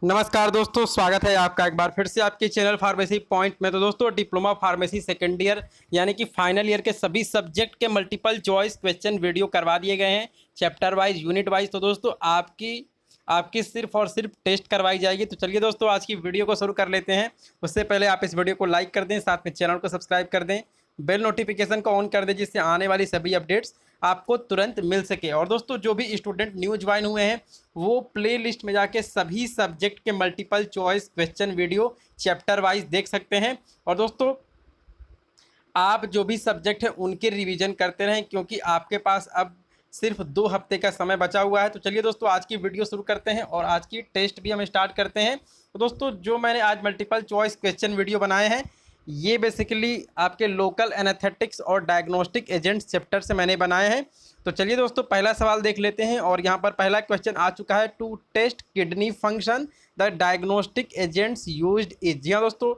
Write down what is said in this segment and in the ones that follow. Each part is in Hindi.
नमस्कार दोस्तों, स्वागत है आपका एक बार फिर से आपके चैनल फार्मेसी पॉइंट में। तो दोस्तों डिप्लोमा फार्मेसी सेकेंड ईयर यानी कि फाइनल ईयर के सभी सब्जेक्ट के मल्टीपल चॉइस क्वेश्चन वीडियो करवा दिए गए हैं, चैप्टर वाइज, यूनिट वाइज। तो दोस्तों आपकी आपकी सिर्फ और सिर्फ टेस्ट करवाई जाएगी। तो चलिए दोस्तों आज की वीडियो को शुरू कर लेते हैं। उससे पहले आप इस वीडियो को लाइक कर दें, साथ में चैनल को सब्सक्राइब कर दें, बेल नोटिफिकेशन को ऑन कर दें, जिससे आने वाली सभी अपडेट्स आपको तुरंत मिल सके। और दोस्तों जो भी स्टूडेंट न्यू ज्वाइन हुए हैं वो प्ले लिस्ट में जाके सभी सब्जेक्ट के multiple choice question video chapter wise देख सकते हैं। और दोस्तों आप जो भी सब्जेक्ट है उनके रिवीजन करते रहें, क्योंकि आपके पास अब सिर्फ 2 हफ्ते का समय बचा हुआ है। तो चलिए दोस्तों आज की वीडियो शुरू करते हैं और आज की टेस्ट भी हम स्टार्ट करते हैं। तो दोस्तों जो मैंने आज मल्टीपल चॉइस क्वेश्चन वीडियो बनाए हैं ये बेसिकली आपके लोकल एनेस्थेटिक्स और डायग्नोस्टिक एजेंट्स चैप्टर से मैंने बनाए हैं। तो चलिए दोस्तों पहला सवाल देख लेते हैं। और यहाँ पर पहला क्वेश्चन आ चुका है, to test kidney function the diagnostic agents used is. जी हाँ दोस्तों,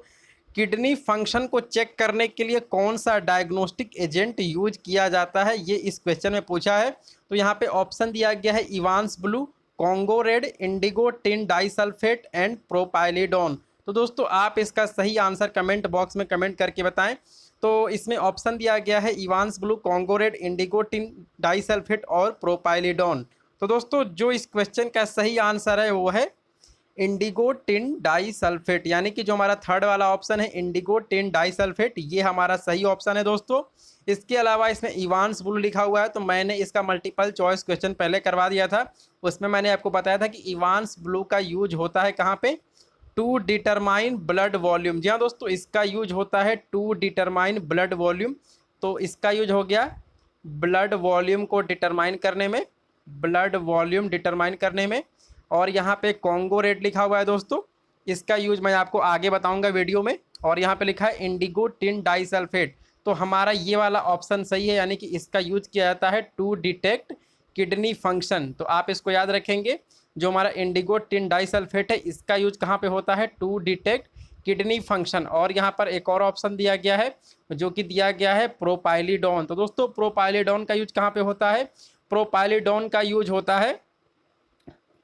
किडनी फंक्शन को चेक करने के लिए कौन सा डायग्नोस्टिक एजेंट यूज किया जाता है, ये इस क्वेश्चन में पूछा है। तो यहाँ पे ऑप्शन दिया गया है Evans blue, Congo red, indigo tin disulphate and propyliodone. तो दोस्तों आप इसका सही आंसर कमेंट बॉक्स में कमेंट करके बताएं। तो इसमें ऑप्शन दिया गया है Evans blue, Congo red, indigo tin disulphate और प्रोपाइलिडोन। तो दोस्तों जो इस क्वेश्चन का सही आंसर है वो है इंडिगो टिन डाई सल्फेट, यानी कि जो हमारा थर्ड वाला ऑप्शन है इंडिगो टिन डाई सल्फेट, ये हमारा सही ऑप्शन है दोस्तों। इसके अलावा इसमें इवांस ब्लू लिखा हुआ है, तो मैंने इसका मल्टीपल चॉइस क्वेश्चन पहले करवा दिया था। उसमें मैंने आपको बताया था कि इवांस ब्लू का यूज होता है कहाँ पे, टू डिटरमाइन ब्लड वॉल्यूम। जी हाँ दोस्तों, इसका यूज होता है टू डिटरमाइन ब्लड वॉल्यूम। तो इसका यूज हो गया ब्लड वॉल्यूम को डिटरमाइन करने में, ब्लड वॉल्यूम डिटरमाइन करने में। और यहाँ पे कॉन्गो रेड लिखा हुआ है दोस्तों, इसका यूज मैं आपको आगे बताऊंगा वीडियो में। और यहाँ पे लिखा है इंडिगो टिन डाइसल्फेट। तो हमारा ये वाला ऑप्शन सही है, यानी कि इसका यूज किया जाता है टू डिटेक्ट किडनी फंक्शन। तो आप इसको याद रखेंगे, जो हमारा इंडिगो टिन डाइसल्फेट है इसका यूज कहाँ पे होता है, टू डिटेक्ट किडनी फंक्शन। और यहाँ पर एक और ऑप्शन दिया गया है जो कि दिया गया है प्रोपाइलिडोन। तो दोस्तों प्रोपाइलिडोन का यूज कहाँ पे होता है, प्रोपाइलिडोन का यूज होता है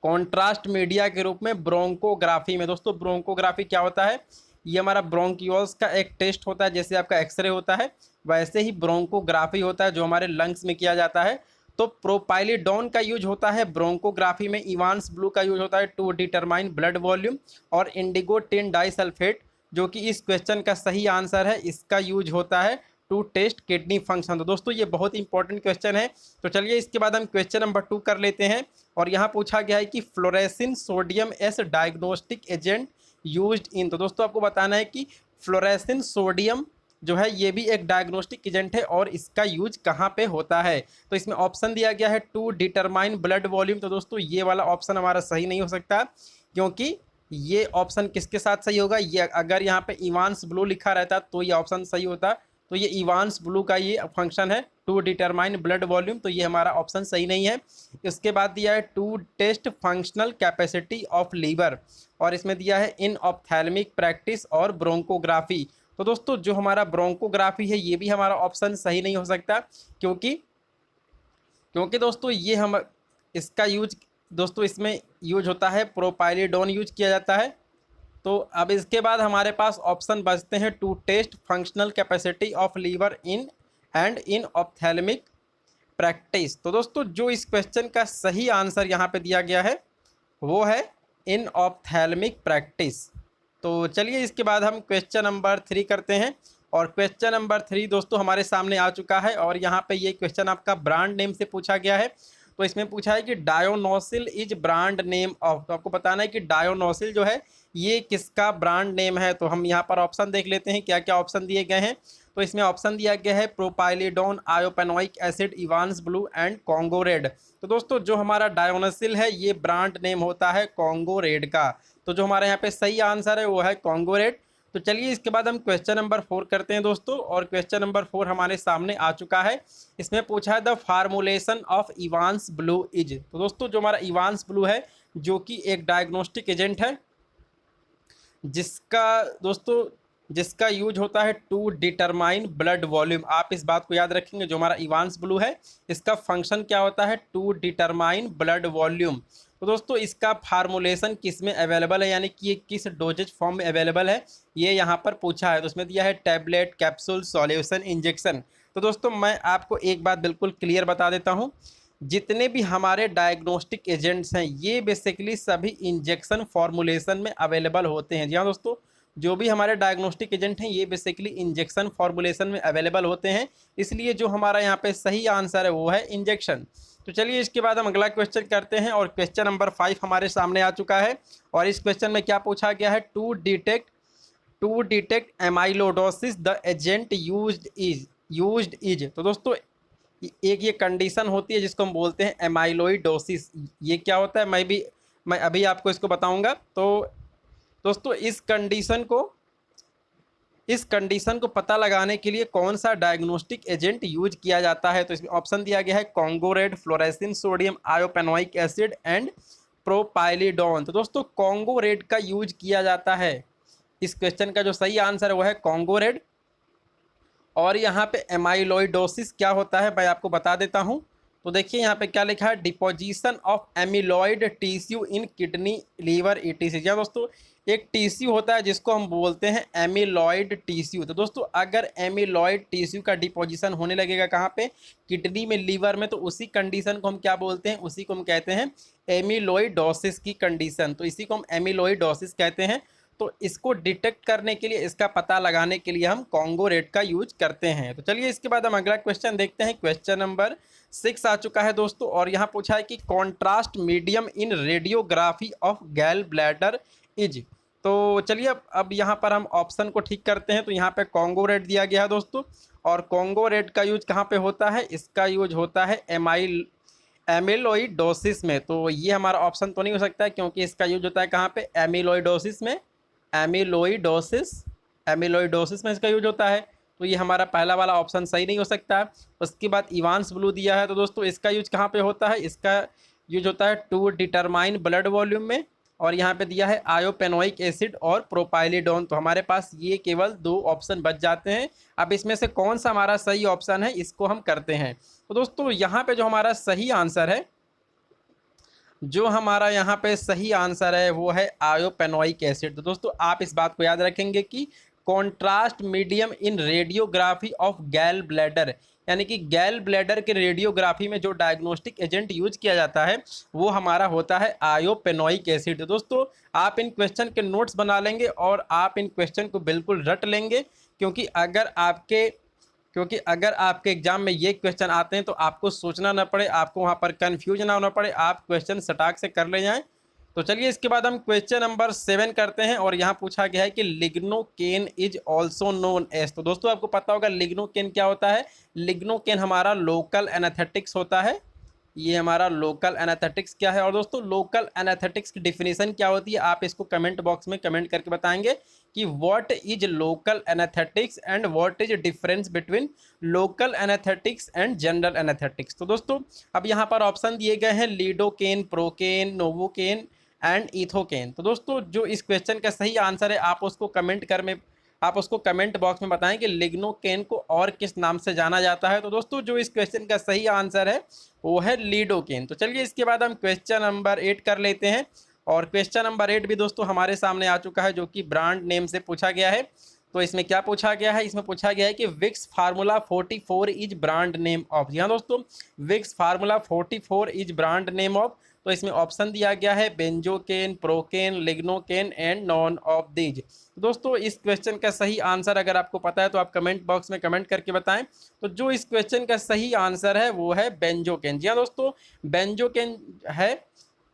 कॉन्ट्रास्ट मीडिया के रूप में ब्रोंकोग्राफी में। दोस्तों ब्रोंकोग्राफी क्या होता है, ये हमारा ब्रोंकियोल्स का एक टेस्ट होता है। जैसे आपका एक्सरे होता है वैसे ही ब्रोंकोग्राफी होता है जो हमारे लंग्स में किया जाता है। तो प्रोपाइलिडोन का यूज होता है ब्रोंकोग्राफी में, इवांस ब्लू का यूज होता है टू डिटरमाइन ब्लड वॉल्यूम, और इंडिगो टिन डाइसल्फेट जो कि इस क्वेश्चन का सही आंसर है, इसका यूज होता है टू टेस्ट किडनी फंक्शन। तो दोस्तों ये बहुत इंपॉर्टेंट क्वेश्चन है। तो चलिए इसके बाद हम क्वेश्चन नंबर 2 कर लेते हैं। और यहाँ पूछा गया है कि fluorescein sodium as diagnostic agent used in. तो दोस्तों आपको बताना है कि फ्लोरेसिन सोडियम जो है ये भी एक डायग्नोस्टिक एजेंट है और इसका यूज कहाँ पे होता है। तो इसमें ऑप्शन दिया गया है टू डिटरमाइन ब्लड वॉल्यूम। तो दोस्तों ये वाला ऑप्शन हमारा सही नहीं हो सकता, क्योंकि ये ऑप्शन किसके साथ सही होगा, ये अगर यहाँ पे इवांस ब्लू लिखा रहता तो ये ऑप्शन सही होता। तो ये इवांस ब्लू का ये फंक्शन है टू डिटरमाइन ब्लड वॉल्यूम, तो ये हमारा ऑप्शन सही नहीं है। इसके बाद दिया है to test functional capacity of liver, और इसमें दिया है इन ऑप्थेल्मिक प्रैक्टिस और ब्रोंकोग्राफी। तो दोस्तों जो हमारा ब्रोंकोग्राफी है ये भी हमारा ऑप्शन सही नहीं हो सकता, क्योंकि क्योंकि दोस्तों ये हम इसका यूज दोस्तों इसमें यूज होता है प्रोपाइलिडोन यूज किया जाता है। तो अब इसके बाद हमारे पास ऑप्शन बचते हैं to test functional capacity of liver in and in ophthalmic practice. तो दोस्तों जो इस क्वेश्चन का सही आंसर यहाँ पे दिया गया है वो है इन ऑप्थेल्मिक प्रैक्टिस। तो चलिए इसके बाद हम क्वेश्चन नंबर 3 करते हैं। और क्वेश्चन नंबर 3 दोस्तों हमारे सामने आ चुका है, और यहाँ पे ये क्वेश्चन आपका ब्रांड नेम से पूछा गया है। तो इसमें पूछा है कि डायोनोसिल इज ब्रांड नेम ऑफ। तो आपको बताना है कि डायोनोसिल जो है ये किसका ब्रांड नेम है। तो हम यहाँ पर ऑप्शन देख लेते हैं क्या क्या ऑप्शन दिए गए हैं। तो इसमें ऑप्शन दिया गया है propyliodone, iopanoic acid, Evans blue and Congo red. तो दोस्तों जो हमारा डायोनोसिल है ये ब्रांड नेम होता है कॉन्गो रेड का। तो जो हमारे यहाँ पे सही आंसर है वो है कॉन्गो रेड। तो चलिए इसके बाद हम क्वेश्चन नंबर 4 करते हैं दोस्तों। और क्वेश्चन नंबर 4 हमारे सामने आ चुका है। इसमें पूछा है the formulation of Evans blue is. तो दोस्तों जो हमारा इवांस ब्लू है जो कि एक डायग्नोस्टिक एजेंट है, जिसका यूज होता है टू डिटरमाइन ब्लड वॉल्यूम। आप इस बात को याद रखेंगे, जो हमारा इवांस ब्लू है इसका फंक्शन क्या होता है, टू डिटरमाइन ब्लड वॉल्यूम। तो दोस्तों इसका फार्मूलेशन किस में अवेलेबल है, यानी कि ये किस डोजेज फॉर्म में अवेलेबल है, ये यहाँ पर पूछा है। तो उसमें दिया है टैबलेट, कैप्सूल, सॉल्यूशन, इंजेक्शन। तो दोस्तों मैं आपको एक बात बिल्कुल क्लियर बता देता हूँ, जितने भी हमारे डायग्नोस्टिक एजेंट्स हैं ये बेसिकली सभी इंजेक्शन फॉर्मुलेशन में अवेलेबल होते हैं। जी हाँ दोस्तों, जो भी हमारे डायग्नोस्टिक एजेंट हैं ये बेसिकली इंजेक्शन फॉर्मुलेशन में अवेलेबल होते हैं, इसलिए जो हमारा यहाँ पे सही आंसर है वो है इंजेक्शन। तो चलिए इसके बाद हम अगला क्वेश्चन करते हैं और क्वेश्चन नंबर 5 हमारे सामने आ चुका है। और इस क्वेश्चन में क्या पूछा गया है, to detect amyloidosis the agent used is. तो दोस्तों एक ये कंडीशन होती है जिसको हम बोलते हैं एमाइलोइडोसिस। ये क्या होता है मैं अभी आपको इसको बताऊंगा। तो दोस्तों इस कंडीशन को पता लगाने के लिए कौन सा डायग्नोस्टिक एजेंट यूज किया जाता है, तो इसमें ऑप्शन दिया गया है कॉन्गोरेड, फ्लोरेसिन, सोडियम आयोपेनोइक एसिड एंड प्रोपाइलिडोन। तो दोस्तों कॉन्गोरेड का यूज किया जाता है। इस क्वेश्चन का जो सही आंसर है वो है कॉन्गोरेड। और यहाँ पे एमाइलोइडोसिस क्या होता है मैं आपको बता देता हूँ। तो देखिए यहाँ पे क्या लिखा है, deposition of amyloid tissue in kidney, liver, ETC. क्या दोस्तों, एक टिश्यू होता है जिसको हम बोलते हैं एमिलॉइड टिश्यू। तो दोस्तों अगर एमिलॉइड टिश्यू का डिपोजिशन होने लगेगा कहाँ पे, किडनी में, लीवर में, तो उसी कंडीशन को हम क्या बोलते हैं, उसी को हम कहते हैं एमिलॉइडोसिस की कंडीशन। तो इसी को हम एमिलॉइडोसिस कहते हैं। तो इसको डिटेक्ट करने के लिए, इसका पता लगाने के लिए हम कॉन्गोरेड का यूज करते हैं। तो चलिए इसके बाद हम अगला क्वेश्चन देखते हैं। क्वेश्चन नंबर 6 आ चुका है दोस्तों और यहाँ पूछा है कि contrast medium in radiography of गैल ब्लैडर इज। तो चलिए अब यहाँ पर हम ऑप्शन को ठीक करते हैं। तो यहाँ पे कॉन्गोरेड दिया गया है दोस्तों, और कॉन्गोरेड का यूज कहाँ पे होता है, इसका यूज होता है एमिलोइडोसिस में। तो ये हमारा ऑप्शन तो नहीं हो सकता है क्योंकि इसका यूज होता है कहाँ पे, एमिलोइडोसिस में। एमिलोइडोसिस में इसका यूज होता है। तो ये हमारा पहला वाला ऑप्शन सही नहीं हो सकता है। उसके बाद इवांस ब्लू दिया है। तो दोस्तों इसका यूज कहाँ पे होता है, इसका यूज होता है टू डिटरमाइन ब्लड वॉल्यूम में। और यहाँ पे दिया है आयोपेनोइक एसिड और प्रोपाइलिडोन। तो हमारे पास ये केवल 2 ऑप्शन बच जाते हैं। अब इसमें से कौन सा हमारा सही ऑप्शन है इसको हम करते हैं। तो दोस्तों यहाँ पे जो हमारा सही आंसर है, वो है आयोपेनोइक एसिड। तो दोस्तों आप इस बात को याद रखेंगे कि contrast medium in radiography of गैल ब्लैडर, यानी कि गैल ब्लैडर के रेडियोग्राफी में जो डायग्नोस्टिक एजेंट यूज किया जाता है वो हमारा होता है आयोपेनोइक एसिड। तो दोस्तों आप इन क्वेश्चन के नोट्स बना लेंगे और आप इन क्वेश्चन को बिल्कुल रट लेंगे, क्योंकि अगर आपके एग्जाम में ये क्वेश्चन आते हैं तो आपको सोचना ना पड़े, आपको वहाँ पर कन्फ्यूज ना होना पड़े, आप क्वेश्चन सटाक से कर ले जाएं। तो चलिए इसके बाद हम क्वेश्चन नंबर 7 करते हैं और यहाँ पूछा गया है कि lignocaine is also known as. तो दोस्तों आपको पता होगा लिग्नोकेन क्या होता है। लिग्नोकेन हमारा लोकल एनेस्थेटिक्स होता है। ये हमारा लोकल एनेस्थेटिक्स क्या है, और दोस्तों लोकल एनेस्थेटिक्स की डिफिनीशन क्या होती है आप इसको कमेंट बॉक्स में कमेंट करके बताएंगे कि what is local anaesthetics and what is difference between local anaesthetics and general anaesthetics. तो दोस्तों अब यहाँ पर ऑप्शन दिए गए हैं लीडोकेन, प्रोकेन, नोवोकेन एंड इथोकेन। तो दोस्तों जो इस क्वेश्चन का सही आंसर है आप उसको कमेंट बॉक्स में बताएं कि लिग्नोकेन को और किस नाम से जाना जाता है। तो दोस्तों जो इस क्वेश्चन का सही आंसर है वो है लीडोकेन। तो चलिए इसके बाद हम क्वेश्चन नंबर 8 कर लेते हैं और क्वेश्चन नंबर 8 भी दोस्तों हमारे सामने आ चुका है, जो कि ब्रांड नेम से पूछा गया है। तो इसमें क्या पूछा गया है, इसमें पूछा गया है कि Vicks formula 44 is brand name of. जी हाँ दोस्तों, Vicks formula 44 is brand name of. तो इसमें ऑप्शन दिया गया है benzocaine, procaine, lignocaine and none of these. दोस्तों इस क्वेश्चन का सही आंसर अगर आपको पता है तो आप कमेंट बॉक्स में कमेंट करके बताएं। तो जो इस क्वेश्चन का सही आंसर है वो है बेंजोकेन। जी हाँ दोस्तों, बेंजोकेन है,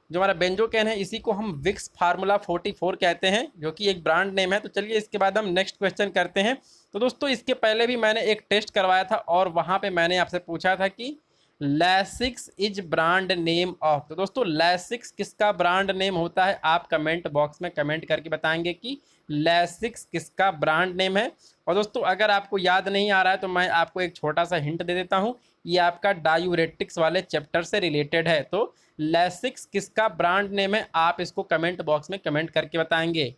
जो हमारा बेंजोकेन है इसी को हम विक्स फार्मूला 44 कहते हैं, जो कि एक ब्रांड नेम है। तो चलिए इसके बाद हम नेक्स्ट क्वेश्चन करते हैं। तो दोस्तों इसके पहले भी मैंने एक टेस्ट करवाया था और वहाँ पे मैंने आपसे पूछा था कि Lasix is brand name of. तो दोस्तों लैसिक्स किसका ब्रांड नेम होता है आप कमेंट बॉक्स में कमेंट करके बताएंगे कि लैसिक्स किसका ब्रांड नेम है। और दोस्तों अगर आपको याद नहीं आ रहा है तो मैं आपको एक छोटा सा हिंट दे देता हूँ, ये आपका डायूरेटिक्स वाले चैप्टर से रिलेटेड है। तो लैसिक्स किसका ब्रांड नेम है आप इसको कमेंट बॉक्स में कमेंट करके बताएंगे।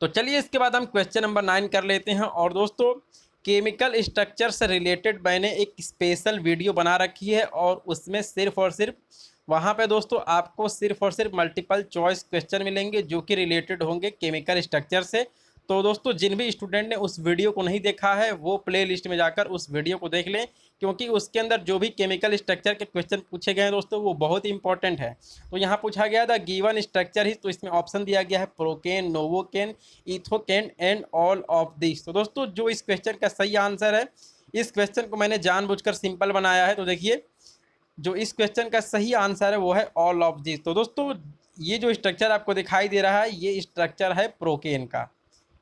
तो चलिए इसके बाद हम क्वेश्चन नंबर 9 कर लेते हैं। और दोस्तों केमिकल स्ट्रक्चर से रिलेटेड मैंने एक स्पेशल वीडियो बना रखी है और उसमें सिर्फ और सिर्फ वहाँ पे दोस्तों आपको सिर्फ और सिर्फ मल्टीपल चॉइस क्वेश्चन मिलेंगे जो कि रिलेटेड होंगे केमिकल स्ट्रक्चर से। तो दोस्तों जिन भी स्टूडेंट ने उस वीडियो को नहीं देखा है वो प्ले लिस्ट में जाकर उस वीडियो को देख लें, क्योंकि उसके अंदर जो भी केमिकल स्ट्रक्चर के क्वेश्चन पूछे गए हैं दोस्तों वो बहुत ही इंपॉर्टेंट है। तो यहाँ पूछा गया था गिवन स्ट्रक्चर ही, तो इसमें ऑप्शन दिया गया है procaine, novocaine, ethocaine and all of this. तो दोस्तों जो इस क्वेश्चन का सही आंसर है, इस क्वेश्चन को मैंने जानबूझकर सिंपल बनाया है। तो देखिए जो इस क्वेश्चन का सही आंसर है वो है ऑल ऑफ दिस। तो दोस्तों ये जो स्ट्रक्चर आपको दिखाई दे रहा है ये स्ट्रक्चर है प्रोकेन का,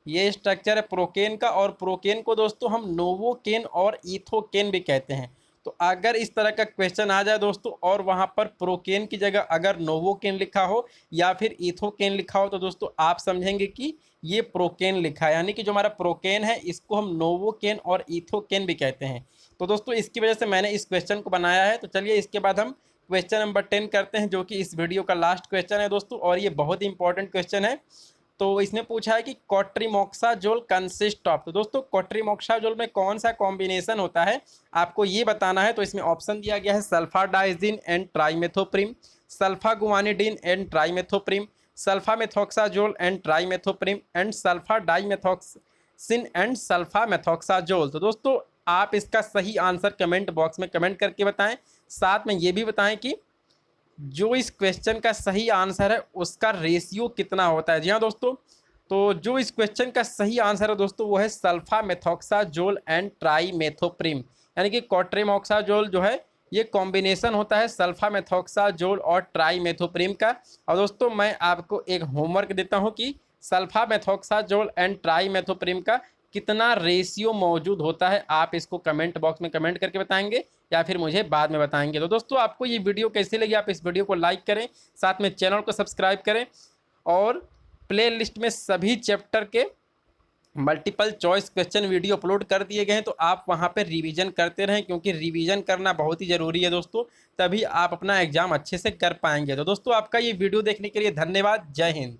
ये स्ट्रक्चर है प्रोकेन का। और प्रोकेन को दोस्तों हम नोवोकेन और इथोकेन भी कहते हैं। तो अगर इस तरह का क्वेश्चन आ जाए दोस्तों और वहाँ पर प्रोकेन की जगह अगर नोवोकेन लिखा हो या फिर इथोकेन लिखा हो तो दोस्तों आप समझेंगे कि ये प्रोकेन लिखा है, यानी कि जो हमारा प्रोकेन है इसको हम नोवोकेन और इथोकेन भी कहते हैं। तो दोस्तों इसकी वजह से मैंने इस क्वेश्चन को बनाया है। तो चलिए इसके बाद हम क्वेश्चन नंबर 10 करते हैं, जो कि इस वीडियो का लास्ट क्वेश्चन है दोस्तों, और ये बहुत ही इंपॉर्टेंट क्वेश्चन है। तो इसमें पूछा है कि क्वाट्रिमोक्साजोल कंसिस्ट ऑफ। तो दोस्तों क्वाट्रिमोक्साजोल में कौन सा कॉम्बिनेशन होता है आपको ये बताना है। तो इसमें ऑप्शन दिया गया है sulfadiazine and trimethoprim, sulfaguanidine and trimethoprim, sulfamethoxazole and trimethoprim and sulfadimethoxine and sulfamethoxazole. तो दोस्तों आप इसका सही आंसर कमेंट बॉक्स में कमेंट करके बताएं। साथ में ये भी बताएं कि जो इस क्वेश्चन का सही आंसर है उसका रेशियो कितना होता है। जी हाँ दोस्तों, तो जो इस क्वेश्चन का सही आंसर है दोस्तों वो है सल्फामेथोक्साजोल एंड ट्राइमेथोप्रिम, यानी कि क्वाट्रिमोक्साजोल जो है ये कॉम्बिनेशन होता है सल्फामेथोक्साजोल और ट्राइमेथोप्रिम का। और दोस्तों मैं आपको एक होमवर्क देता हूँ कि सल्फामेथोक्साजोल एंड ट्राइमेथोप्रिम का कितना रेशियो मौजूद होता है, आप इसको कमेंट बॉक्स में कमेंट करके बताएंगे या फिर मुझे बाद में बताएंगे। तो दोस्तों आपको ये वीडियो कैसी लगी, आप इस वीडियो को लाइक करें, साथ में चैनल को सब्सक्राइब करें, और प्ले लिस्ट में सभी चैप्टर के multiple choice question video upload कर दिए गए हैं। तो आप वहां पर रिवीजन करते रहें, क्योंकि रिवीजन करना बहुत ही ज़रूरी है दोस्तों, तभी आप अपना एग्जाम अच्छे से कर पाएंगे। तो दोस्तों आपका ये वीडियो देखने के लिए धन्यवाद। जय हिंद।